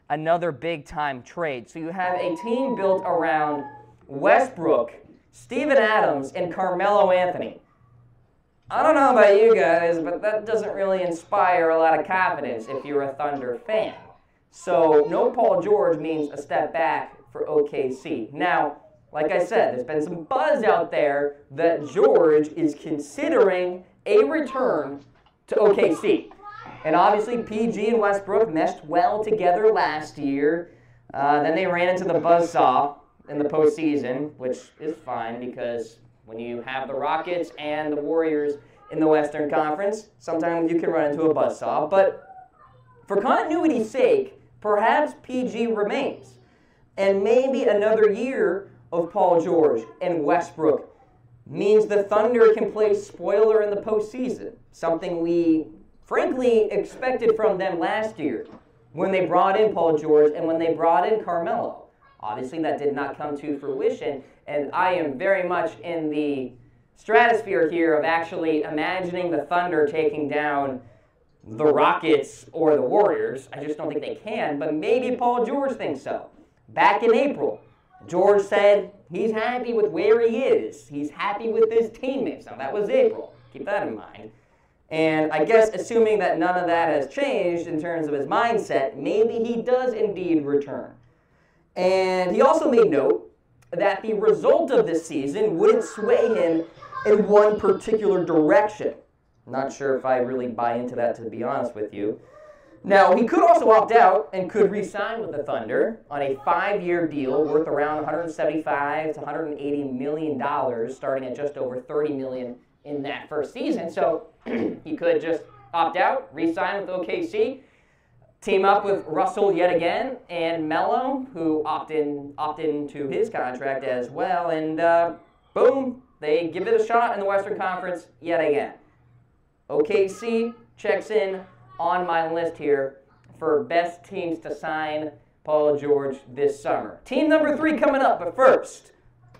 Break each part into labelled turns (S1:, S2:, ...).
S1: another big-time trade. So you have a team built around Westbrook, Steven Adams, and Carmelo Anthony. I don't know about you guys, but that doesn't really inspire a lot of confidence if you're a Thunder fan. So no Paul George means a step back for OKC. Now, like I said, there's been some buzz out there that George is considering a return to OKC. And obviously, PG and Westbrook meshed well together last year. Then they ran into the buzzsaw in the postseason, which is fine because when you have the Rockets and the Warriors in the Western Conference, sometimes you can run into a buzzsaw. But for continuity's sake, perhaps PG remains. And maybe another year of Paul George and Westbrook means the Thunder can play spoiler in the postseason, something we frankly expected from them last year when they brought in Paul George and when they brought in Carmelo. Obviously, that did not come to fruition, and I am very much in the stratosphere here of actually imagining the Thunder taking down the Rockets or the Warriors. I just don't think they can, but maybe Paul George thinks so. Back in April, George said he's happy with where he is. He's happy with his teammates. Now, that was April. Keep that in mind. And I guess assuming that none of that has changed in terms of his mindset, maybe he does indeed return. And he also made note that the result of this season wouldn't sway him in one particular direction. Not sure if I really buy into that, to be honest with you. Now, he could also opt out and could re-sign with the Thunder on a 5-year deal worth around $175 to $180 million, starting at just over $30 million in that first season. So he could just opt out, re-sign with OKC, team up with Russell yet again, and Melo, who opt into his contract as well, and boom, they give it a shot in the Western Conference yet again. OKC checks in on my list here for best teams to sign Paul George this summer. Team number 3 coming up, but first,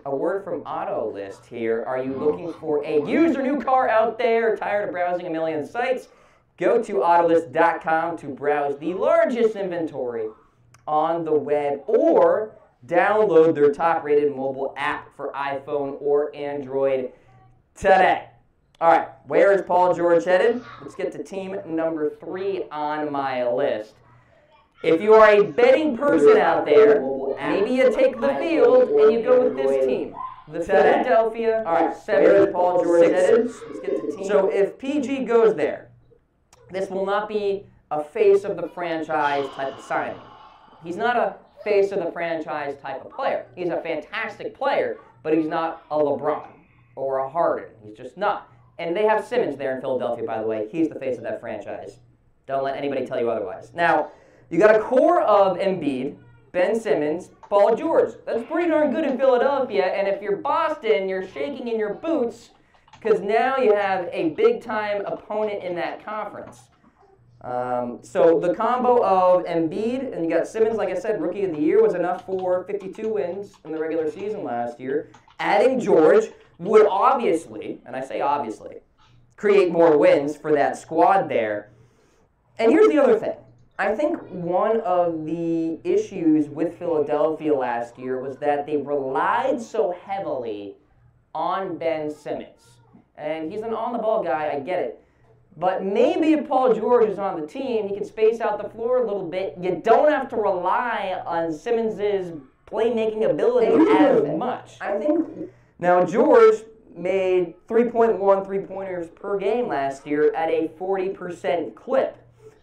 S1: a word from Autolist here. Are you looking for a used or new car out there? Tired of browsing a million sites? Go to Autolist.com to browse the largest inventory on the web or download their top-rated mobile app for iPhone or Android today. All right, where is Paul George headed? Let's get to team number 3 on my list. If you are a betting person out there, maybe you take the field and you go with this team. The Philadelphia 76ers. Paul George headed. Let's get to team. So if PG goes there, this will not be a face of the franchise type of signing. He's not a face of the franchise type of player. He's a fantastic player, but he's not a LeBron or a Harden. He's just not. And they have Simmons there in Philadelphia, by the way. He's the face of that franchise. Don't let anybody tell you otherwise. Now, you got a core of Embiid, Ben Simmons, Paul George. That's pretty darn good in Philadelphia. And if you're Boston, you're shaking in your boots because now you have a big-time opponent in that conference. So the combo of Embiid and you got Simmons, like I said, Rookie of the Year, was enough for 52 wins in the regular season last year. Adding George would obviously, and I say obviously, create more wins for that squad there. And here's the other thing. I think one of the issues with Philadelphia last year was that they relied so heavily on Ben Simmons. And he's an on-the-ball guy, I get it. But maybe if Paul George is on the team, he can space out the floor a little bit. You don't have to rely on Simmons' playmaking ability as much. I think now George made 3.1 three-pointers per game last year at a 40% clip.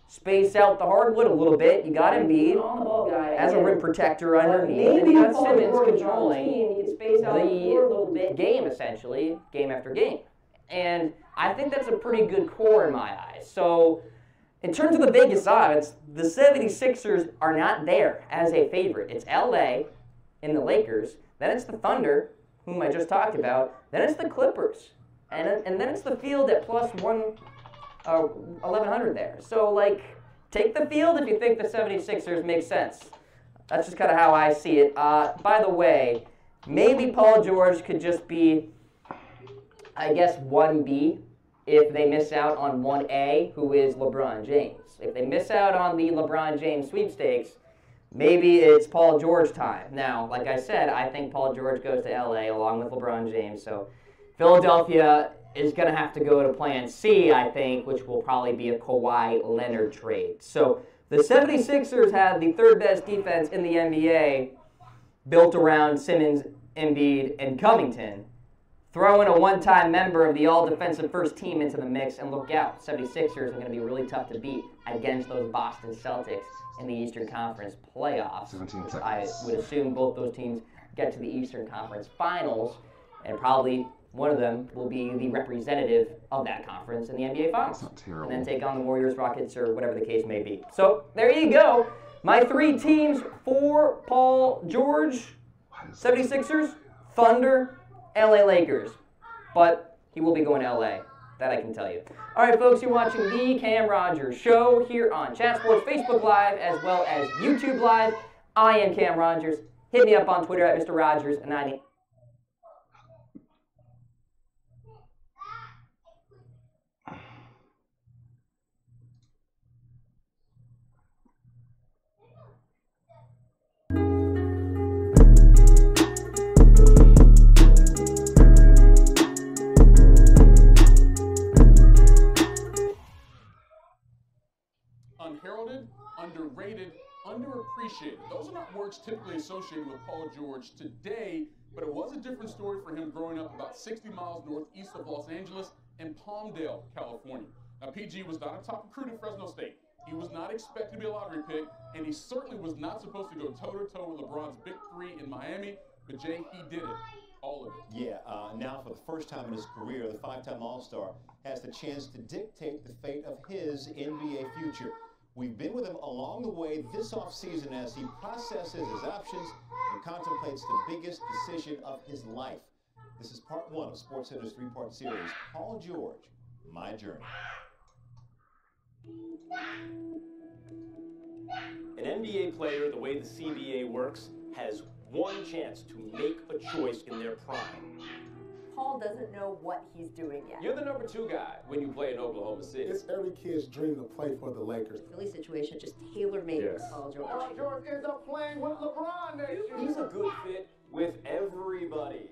S1: Space out the hardwood a little bit. You got Embiid on the ball guy as a rim protector underneath. Maybe you got Simmons controlling he can space out the floor a little bit game, essentially, game after game. And I think that's a pretty good core in my eyes. So in terms of the Vegas odds, the 76ers are not there as a favorite. It's LA and the Lakers. Then it's the Thunder, whom I just talked about. Then it's the Clippers. And then it's the field at plus 1,100 there. So, like, take the field if you think the 76ers make sense. That's just kind of how I see it. By the way, maybe Paul George could just be, I guess, 1B if they miss out on 1A, who is LeBron James. If they miss out on the LeBron James sweepstakes, maybe it's Paul George time. Now, like I said, I think Paul George goes to LA along with LeBron James. So Philadelphia is going to have to go to plan C, I think, which will probably be a Kawhi Leonard trade. So the 76ers had the third best defense in the NBA, built around Simmons, Embiid, and Covington. Throw in a one-time member of the all-defensive first team into the mix, and look out, 76ers are going to be really tough to beat against those Boston Celtics in the Eastern Conference playoffs.
S2: 17 seconds.
S1: I would assume both those teams get to the Eastern Conference Finals, and probably one of them will be the representative of that conference in the NBA Finals.
S2: That's not terrible.
S1: And then take on the Warriors, Rockets, or whatever the case may be. So there you go. My three teams for Paul George: 76ers, Thunder, LA Lakers. But he will be going to LA. That I can tell you. All right, folks, you're watching the Cam Rogers Show here on Chat Sports, Facebook Live, as well as YouTube Live. I am Cam Rogers. Hit me up on Twitter at Mr. Rogers90.
S3: Unheralded, underrated, underappreciated. Those are not words typically associated with Paul George today, but it was a different story for him growing up about 60 miles northeast of Los Angeles in Palmdale, California. Now, PG was not a top recruit at Fresno State. He was not expected to be a lottery pick, and he certainly was not supposed to go toe-to-toe with LeBron's big three in Miami, but Jay, he did it. All of it.
S4: Yeah, now for the first time in his career, the five-time All-Star has the chance to dictate the fate of his NBA future. We've been with him along the way this offseason as he processes his options and contemplates the biggest decision of his life. This is part one of SportsCenter's three-part series, Paul George, My Journey.
S5: An NBA player, the way the CBA works, has one chance to make a choice in their prime.
S6: Paul doesn't know what he's doing yet.
S5: You're the number 2 guy when you play in Oklahoma City.
S7: It's every kid's dream to play for the Lakers.
S6: Philly situation just tailor-made
S5: Yes.
S6: for Paul George.
S7: Paul George ends up playing with LeBron next year.
S5: He's a good fit with everybody.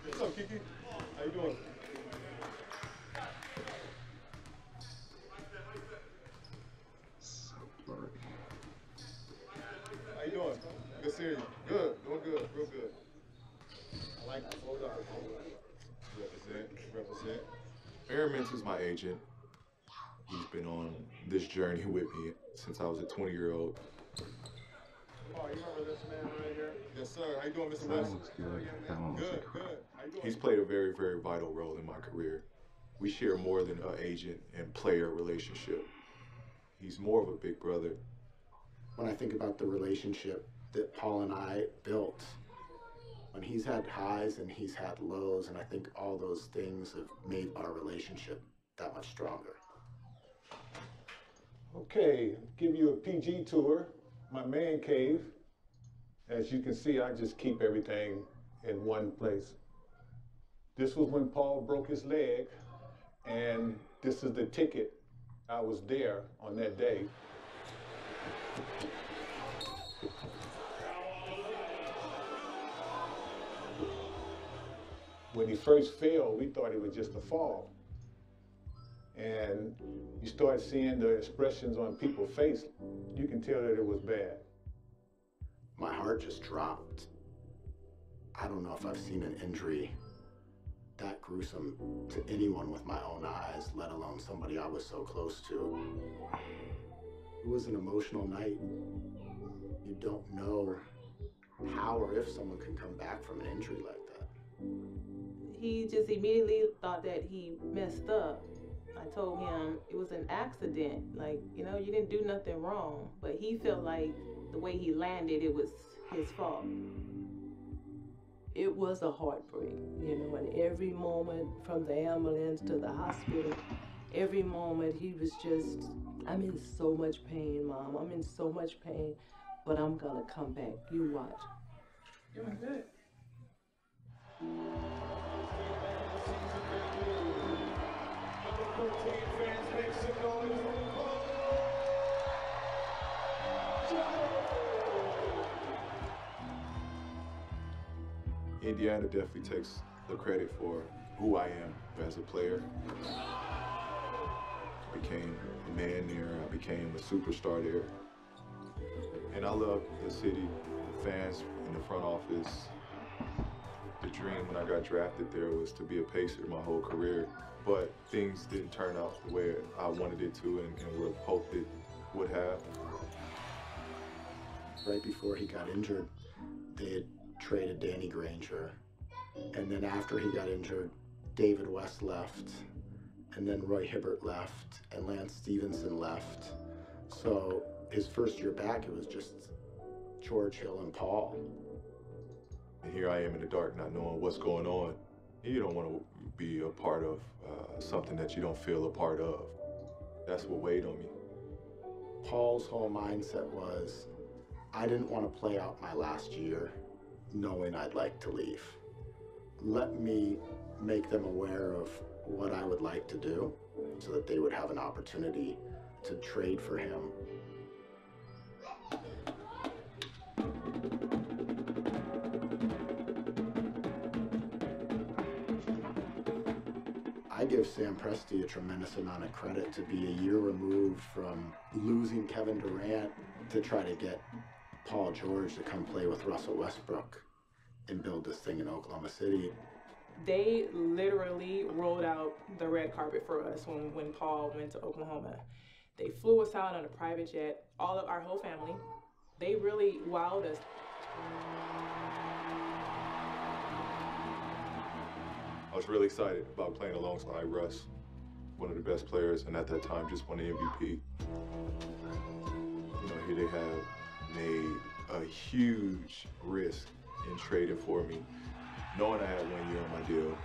S7: What's up, Kiki? How you doing?
S2: So blurry.
S7: How you doing? Good seeing you. Good. Doing good. Real good. I like it. Hold on. Represent.
S8: Aaron Mintz is my agent. He's been on this journey with me since I was a 20-year-old.
S7: Oh, you remember this man right here? Yes, sir. How you doing, Mr.
S2: That
S7: West?
S2: looks good. That one looks
S7: Good,
S2: good.
S7: good. How you doing?
S8: He's played a very, very vital role in my career. We share more than an agent and player relationship. He's more of a big brother.
S9: When I think about the relationship that Paul and I built, when he's had highs and he's had lows, and I think all those things have made our relationship that much stronger.
S7: Okay, give you a PG tour, my man cave. As you can see, I just keep everything in one place. This was when Paul broke his leg, and this is the ticket. I was there on that day. When he first fell, we thought it was just a fall. And you start seeing the expressions on people's face, you can tell that it was bad.
S9: My heart just dropped. I don't know if I've seen an injury that gruesome to anyone with my own eyes, let alone somebody I was so close to. It was an emotional night. You don't know how or if someone can come back from an injury like that.
S10: He just immediately thought that he messed up. I told him it was an accident. Like, you know, you didn't do nothing wrong. But he felt like the way he landed, it was his fault.
S11: It was a heartbreak, you know, and every moment from the ambulance to the hospital,
S10: every moment he was just, I'm in so much pain, Mom. I'm in so much pain, but I'm gonna come back. You watch.
S3: Doing good.
S8: Indiana definitely takes the credit for who I am as a player. I became a man there, I became a superstar there. And I love the city, the fans in the front office. The dream when I got drafted there was to be a Pacer my whole career, but things didn't turn out the way I wanted it to and would have hoped it would have.
S9: Right before he got injured, they had traded Danny Granger. And then after he got injured, David West left, and then Roy Hibbert left, and Lance Stevenson left. So his first year back, it was just George Hill and Paul.
S8: And here I am in the dark, not knowing what's going on. You don't want to be a part of something that you don't feel a part of. That's what weighed on me.
S9: Paul's whole mindset was, I didn't want to play out my last year knowing I'd like to leave. Let me make them aware of what I would like to do so that they would have an opportunity to trade for him. I give Sam Presti a tremendous amount of credit to be a year removed from losing Kevin Durant to try to get Paul George to come play with Russell Westbrook and build this thing in Oklahoma City.
S10: They literally rolled out the red carpet for us when Paul went to Oklahoma. They flew us out on a private jet, all of our whole family. They really wowed us.
S8: I was really excited about playing alongside Russ, one of the best players, and at that time just won the MVP. You know, here they have made a huge risk in trading for me, knowing I had 1 year on my deal,